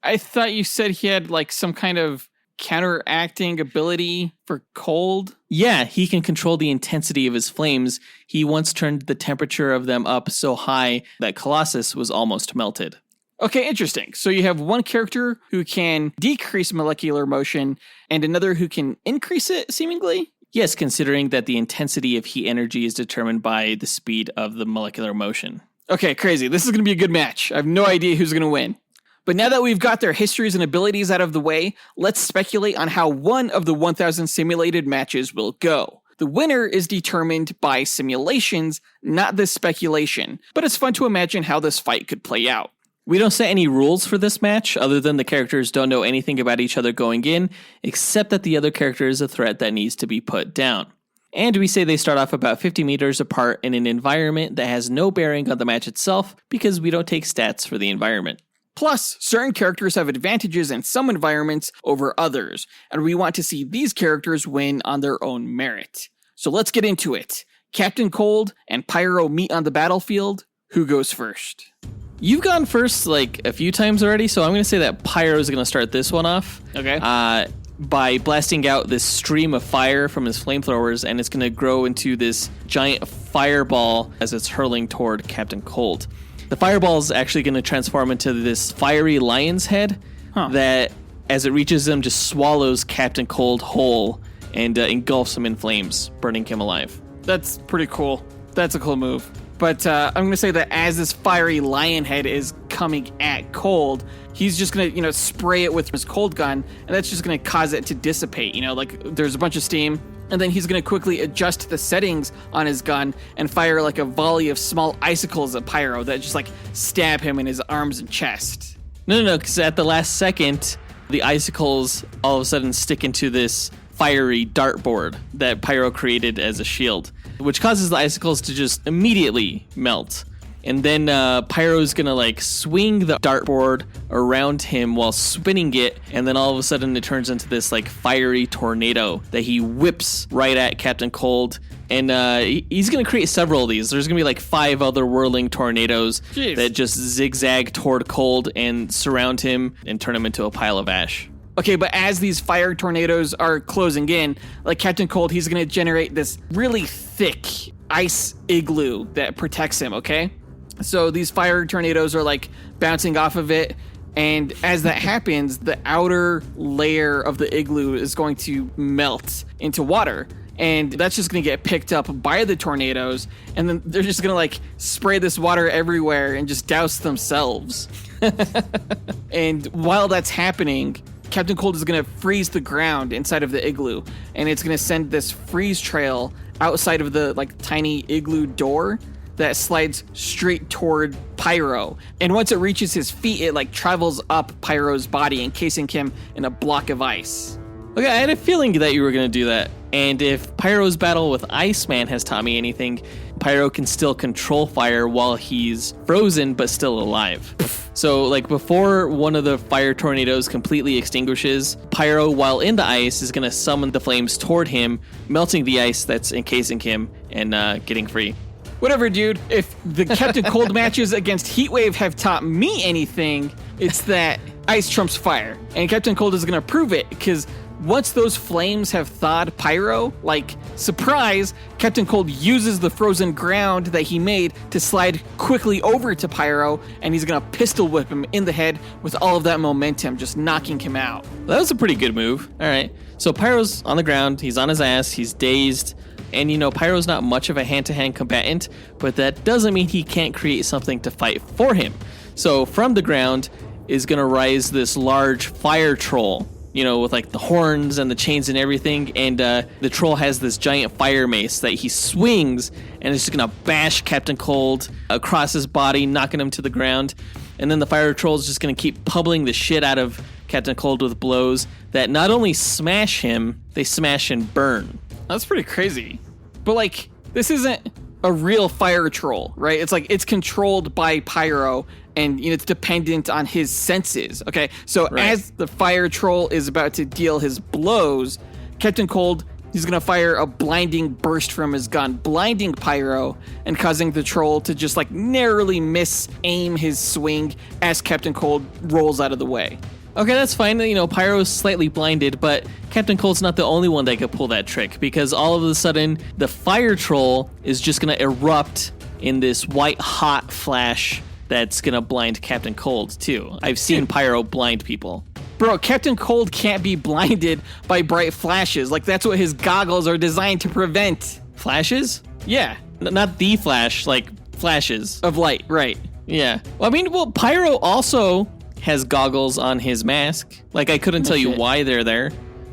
I thought you said he had like some kind of counteracting ability for cold. Yeah, he can control the intensity of his flames. He once turned the temperature of them up so high that Colossus was almost melted. Okay, interesting. So you have one character who can decrease molecular motion and another who can increase it, seemingly? Yes, considering that the intensity of heat energy is determined by the speed of the molecular motion. Okay, crazy. This is going to be a good match. I have no idea who's going to win. But now that we've got their histories and abilities out of the way, let's speculate on how one of the 1,000 simulated matches will go. The winner is determined by simulations, not this speculation, but it's fun to imagine how this fight could play out. We don't set any rules for this match, other than the characters don't know anything about each other going in, except that the other character is a threat that needs to be put down. And we say they start off about 50 meters apart in an environment that has no bearing on the match itself, because we don't take stats for the environment. Plus, certain characters have advantages in some environments over others, and we want to see these characters win on their own merit. So let's get into it. Captain Cold and Pyro meet on the battlefield. Who goes first? You've gone first like a few times already, so I'm going to say that Pyro is going to start this one off. Okay. By blasting out this stream of fire from his flamethrowers, and it's going to grow into this giant fireball as it's hurling toward Captain Cold. The fireball is actually going to transform into this fiery lion's head that, as it reaches him, just swallows Captain Cold whole and engulfs him in flames, burning him alive. That's pretty cool. That's a cool move. But I'm going to say that as this fiery lion head is coming at Cold, he's just going to, spray it with his cold gun, and that's just going to cause it to dissipate. Like there's a bunch of steam, and then he's going to quickly adjust the settings on his gun and fire like a volley of small icicles at Pyro that just like stab him in his arms and chest. No, because at the last second, the icicles all of a sudden stick into this fiery dartboard that Pyro created as a shield, which causes the icicles to just immediately melt. And then Pyro's gonna like swing the dartboard around him while spinning it, and then all of a sudden it turns into this like fiery tornado that he whips right at Captain Cold. And he's gonna create several of these. There's gonna be like 5 other whirling tornadoes that just zigzag toward Cold and surround him and turn him into a pile of ash. Okay, but as these fire tornadoes are closing in, like Captain Cold, he's gonna generate this really thick ice igloo that protects him, okay? So these fire tornadoes are like bouncing off of it, and as that happens, the outer layer of the igloo is going to melt into water, and that's just going to get picked up by the tornadoes, and then they're just going to like spray this water everywhere and just douse themselves. And while that's happening, Captain Cold is going to freeze the ground inside of the igloo, and it's going to send this freeze trail outside of the like tiny igloo door that slides straight toward Pyro. And once it reaches his feet, it like travels up Pyro's body, encasing him in a block of ice. Okay, I had a feeling that you were going to do that. And if Pyro's battle with Iceman has taught me anything, Pyro can still control fire while he's frozen but still alive. So like before one of the fire tornadoes completely extinguishes, Pyro, while in the ice, is going to summon the flames toward him, melting the ice that's encasing him and getting free. Whatever, dude. If the Captain Cold matches against Heatwave have taught me anything, it's that ice trumps fire. And Captain Cold is going to prove it, because once those flames have thawed Pyro, like, surprise, Captain Cold uses the frozen ground that he made to slide quickly over to Pyro, and he's going to pistol whip him in the head with all of that momentum, just knocking him out. That was a pretty good move. All right. So Pyro's on the ground. He's on his ass. He's dazed. And, Pyro's not much of a hand-to-hand combatant, but that doesn't mean he can't create something to fight for him. So from the ground is going to rise this large fire troll, with like the horns and the chains and everything. And the troll has this giant fire mace that he swings, and it's just going to bash Captain Cold across his body, knocking him to the ground. And then the fire troll is just going to keep pummeling the shit out of Captain Cold with blows that not only smash him, they smash and burn. That's pretty crazy. But like, this isn't a real fire troll, right? It's like, it's controlled by Pyro, and it's dependent on his senses, okay? So right. As the fire troll is about to deal his blows, Captain Cold, he's gonna fire a blinding burst from his gun, blinding Pyro and causing the troll to just like narrowly miss aim his swing as Captain Cold rolls out of the way. Okay, that's fine. Pyro's slightly blinded, but Captain Cold's not the only one that could pull that trick, because all of a sudden, the fire troll is just going to erupt in this white hot flash that's going to blind Captain Cold, too. I've seen Pyro blind people. Bro, Captain Cold can't be blinded by bright flashes. Like, that's what his goggles are designed to prevent. Flashes? Yeah. Not the flash, like flashes. Of light, right. Yeah. Well, Pyro also has goggles on his mask. Like, I couldn't tell you why they're there,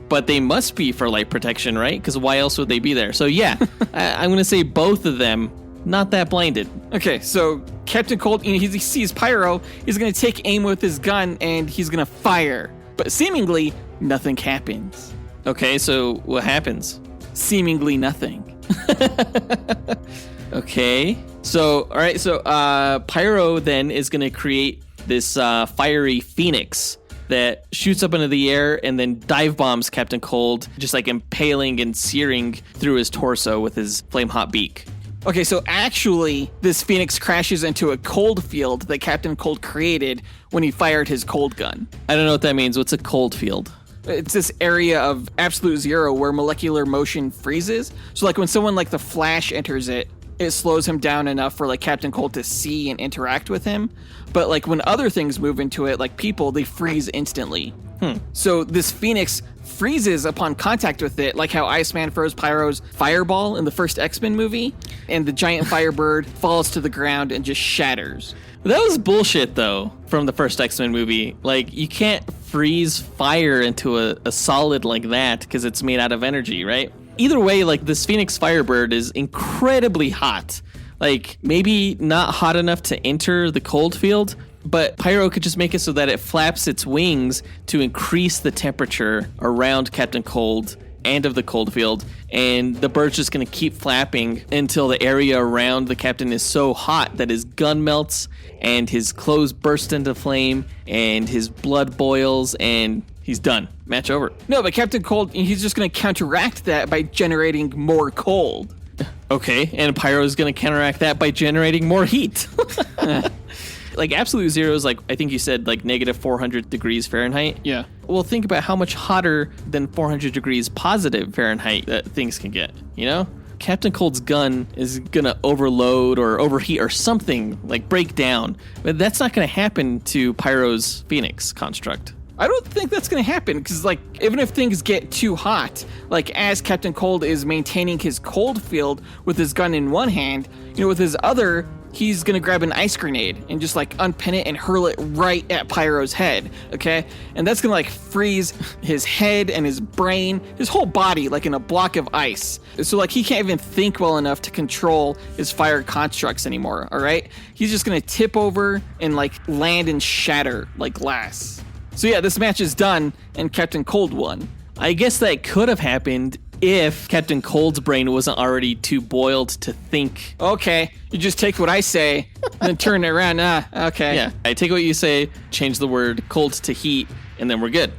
but they must be for light protection, right? Because why else would they be there? So yeah, I'm going to say both of them, not that blinded. Okay, so Captain Cold, he sees Pyro, he's going to take aim with his gun, and he's going to fire. But seemingly, nothing happens. Okay, so what happens? Seemingly nothing. Okay. So, all right. So, Pyro then is going to create this fiery phoenix that shoots up into the air and then dive bombs Captain Cold, just like impaling and searing through his torso with his flame hot beak. Okay, so actually, this phoenix crashes into a cold field that Captain Cold created when he fired his cold gun. I don't know what that means. What's a cold field? It's this area of absolute zero where molecular motion freezes. So like when someone like the Flash enters it, it slows him down enough for like Captain Cold to see and interact with him. But like when other things move into it, like people, they freeze instantly. So this Phoenix freezes upon contact with it, like how Iceman froze Pyro's fireball in the first X-Men movie, and the giant Firebird falls to the ground and just shatters. That was bullshit, though, from the first X-Men movie. Like, you can't freeze fire into a solid like that because it's made out of energy, right? Either way, like, this Phoenix Firebird is incredibly hot. Like, maybe not hot enough to enter the cold field, but Pyro could just make it so that it flaps its wings to increase the temperature around Captain Cold and of the cold field, and the bird's just going to keep flapping until the area around the captain is so hot that his gun melts and his clothes burst into flame and his blood boils and he's done. Match over. No, but Captain Cold, he's just going to counteract that by generating more cold. Okay, and Pyro's going to counteract that by generating more heat. Like, absolute zero is like, I think you said, like, negative 400 degrees Fahrenheit. Yeah. Well, think about how much hotter than 400 degrees positive Fahrenheit that things can get, you know? Captain Cold's gun is going to overload or overheat or something, like break down. But that's not going to happen to Pyro's Phoenix construct. I don't think that's going to happen because, like, even if things get too hot, like, as Captain Cold is maintaining his cold field with his gun in one hand, you know, with his other, he's going to grab an ice grenade and just, like, unpin it and hurl it right at Pyro's head, okay? And that's going to, like, freeze his head and his brain, his whole body, like, in a block of ice. So, like, he can't even think well enough to control his fire constructs anymore, all right? He's just going to tip over and, like, land and shatter like glass. So yeah, this match is done, and Captain Cold won. I guess that could have happened if Captain Cold's brain wasn't already too boiled to think. Okay, you just take what I say, and then turn it around. Okay. Yeah, I take what you say, change the word cold to heat, and then we're good.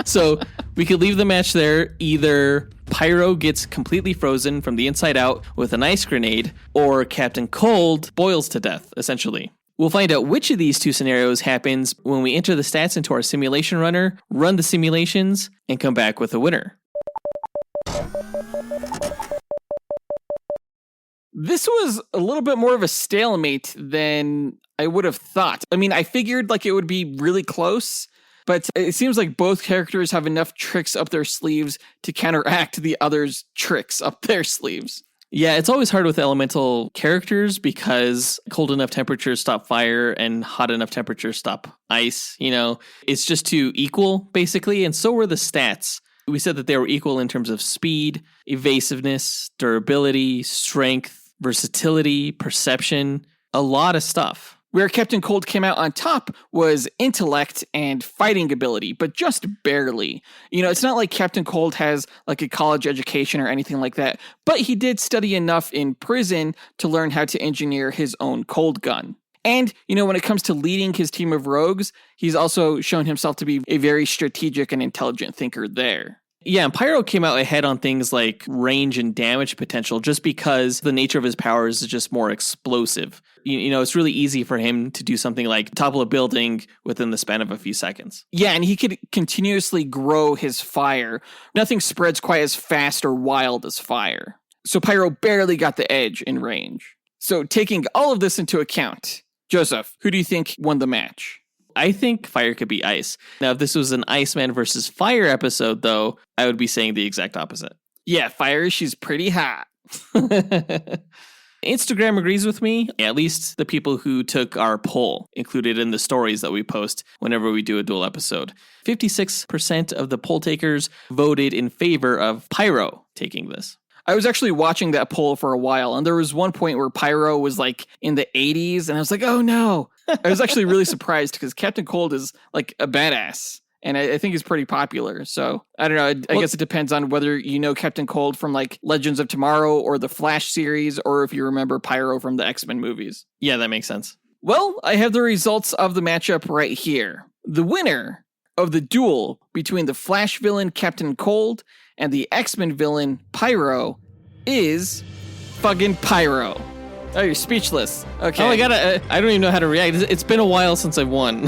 So we could leave the match there. Either Pyro gets completely frozen from the inside out with an ice grenade, or Captain Cold boils to death, essentially. We'll find out which of these two scenarios happens when we enter the stats into our simulation runner, run the simulations, and come back with a winner. This was a little bit more of a stalemate than I would have thought. I mean, I figured like it would be really close, but it seems like both characters have enough tricks up their sleeves to counteract the other's tricks up their sleeves. Yeah, it's always hard with elemental characters because cold enough temperatures stop fire and hot enough temperatures stop ice. You know, it's just too equal, basically. And so were the stats. We said that they were equal in terms of speed, evasiveness, durability, strength, versatility, perception, a lot of stuff. Where Captain Cold came out on top was intellect and fighting ability, but just barely. You know, it's not like Captain Cold has like a college education or anything like that, but he did study enough in prison to learn how to engineer his own cold gun. And, you know, when it comes to leading his team of rogues, he's also shown himself to be a very strategic and intelligent thinker there. Yeah, and Pyro came out ahead on things like range and damage potential just because the nature of his powers is just more explosive. You know, it's really easy for him to do something like topple a building within the span of a few seconds. Yeah, and he could continuously grow his fire. Nothing spreads quite as fast or wild as fire. So Pyro barely got the edge in range. So taking all of this into account, Joseph, who do you think won the match? I think fire could be ice. Now, if this was an Iceman versus Fire episode, though, I would be saying the exact opposite. Yeah, fire, she's pretty hot. Instagram agrees with me, at least the people who took our poll included in the stories that we post whenever we do a Duel episode. 56% of the poll takers voted in favor of Pyro taking this. I was actually watching that poll for a while, and there was one point where Pyro was like in the 80s, and I was like, oh no. I was actually really surprised because Captain Cold is like a badass. And I think he's pretty popular. So I don't know. I guess it depends on whether you know Captain Cold from like Legends of Tomorrow or the Flash series, or if you remember Pyro from the X-Men movies. Yeah, that makes sense. Well, I have the results of the matchup right here. The winner of the duel between the Flash villain Captain Cold and the X-Men villain Pyro is fucking Pyro. Oh, you're speechless. Okay. Oh, I don't even know how to react. It's been a while since I've won.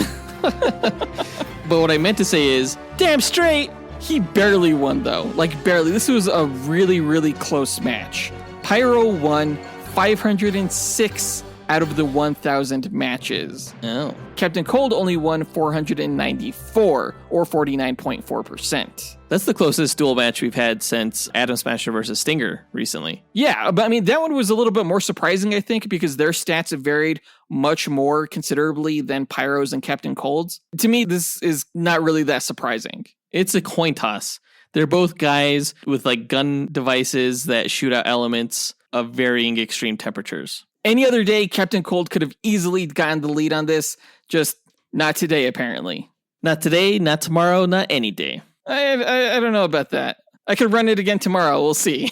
But what I meant to say is, damn straight, he barely won though. Like barely. This was a really, really close match. Pyro won 506 out of the 1,000 matches. Oh. Captain Cold only won 494, or 49.4%. That's the closest duel match we've had since Atom Smasher versus Stinger recently. Yeah, but I mean, that one was a little bit more surprising, I think, because their stats have varied much more considerably than Pyro's and Captain Cold's. To me, this is not really that surprising. It's a coin toss. They're both guys with like gun devices that shoot out elements of varying extreme temperatures. Any other day, Captain Cold could have easily gotten the lead on this, just not today, apparently. Not today, not tomorrow, not any day. I don't know about that. I could run it again tomorrow. We'll see.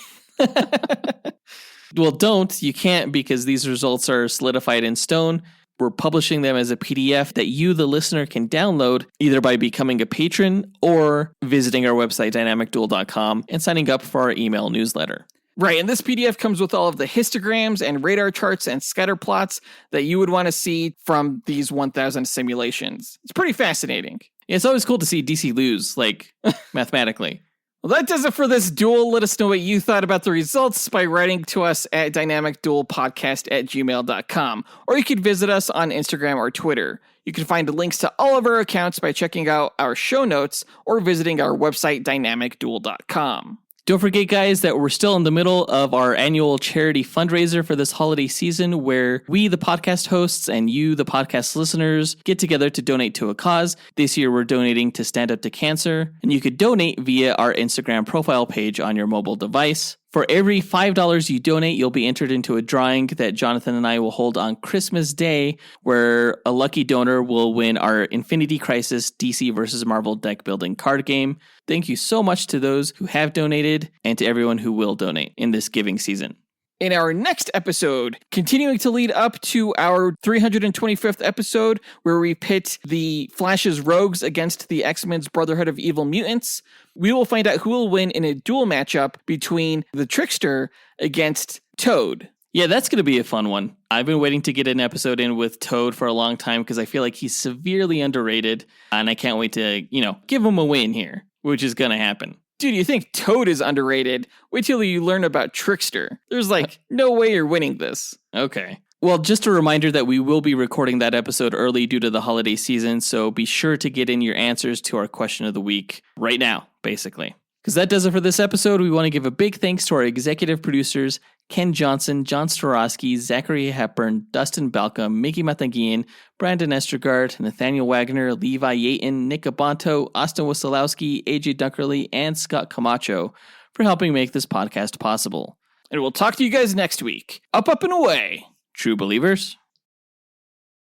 Well, don't. You can't, because these results are solidified in stone. We're publishing them as a PDF that you, the listener, can download either by becoming a patron or visiting our website, dynamicduel.com, and signing up for our email newsletter. Right, and this PDF comes with all of the histograms and radar charts and scatter plots that you would want to see from these 1,000 simulations. It's pretty fascinating. Yeah, it's always cool to see DC lose, like, mathematically. Well, that does it for this duel. Let us know what you thought about the results by writing to us at dynamicduelpodcast@gmail.com, or you could visit us on Instagram or Twitter. You can find links to all of our accounts by checking out our show notes or visiting our website, dynamicduel.com. Don't forget, guys, that we're still in the middle of our annual charity fundraiser for this holiday season, where we, the podcast hosts, and you, the podcast listeners, get together to donate to a cause. This year, we're donating to Stand Up to Cancer, and you could donate via our Instagram profile page on your mobile device. For every $5 you donate, you'll be entered into a drawing that Jonathan and I will hold on Christmas Day, where a lucky donor will win our Infinity Crisis DC vs. Marvel deck building card game. Thank you so much to those who have donated and to everyone who will donate in this giving season. In our next episode, continuing to lead up to our 325th episode, where we pit the Flash's Rogues against the X-Men's Brotherhood of Evil Mutants, we will find out who will win in a duel matchup between the Trickster against Toad. Yeah, that's going to be a fun one. I've been waiting to get an episode in with Toad for a long time because I feel like he's severely underrated, and I can't wait to, give him a win here, which is going to happen. Dude, you think Toad is underrated? Wait till you learn about Trickster. There's no way you're winning this. Okay. Well, just a reminder that we will be recording that episode early due to the holiday season, so be sure to get in your answers to our question of the week right now, basically. Because that does it for this episode. We want to give a big thanks to our executive producers, Ken Johnson, John Starosky, Zachary Hepburn, Dustyn Balcom, Miggy Matanguihan, Brandon Estergard, Nathaniel Wagner, Levi Yeaton, Nick Abanto, Austin Wesolowski, AJ Dunkerley, and Scott Camacho for helping make this podcast possible. And we'll talk to you guys next week. Up, and away. True believers.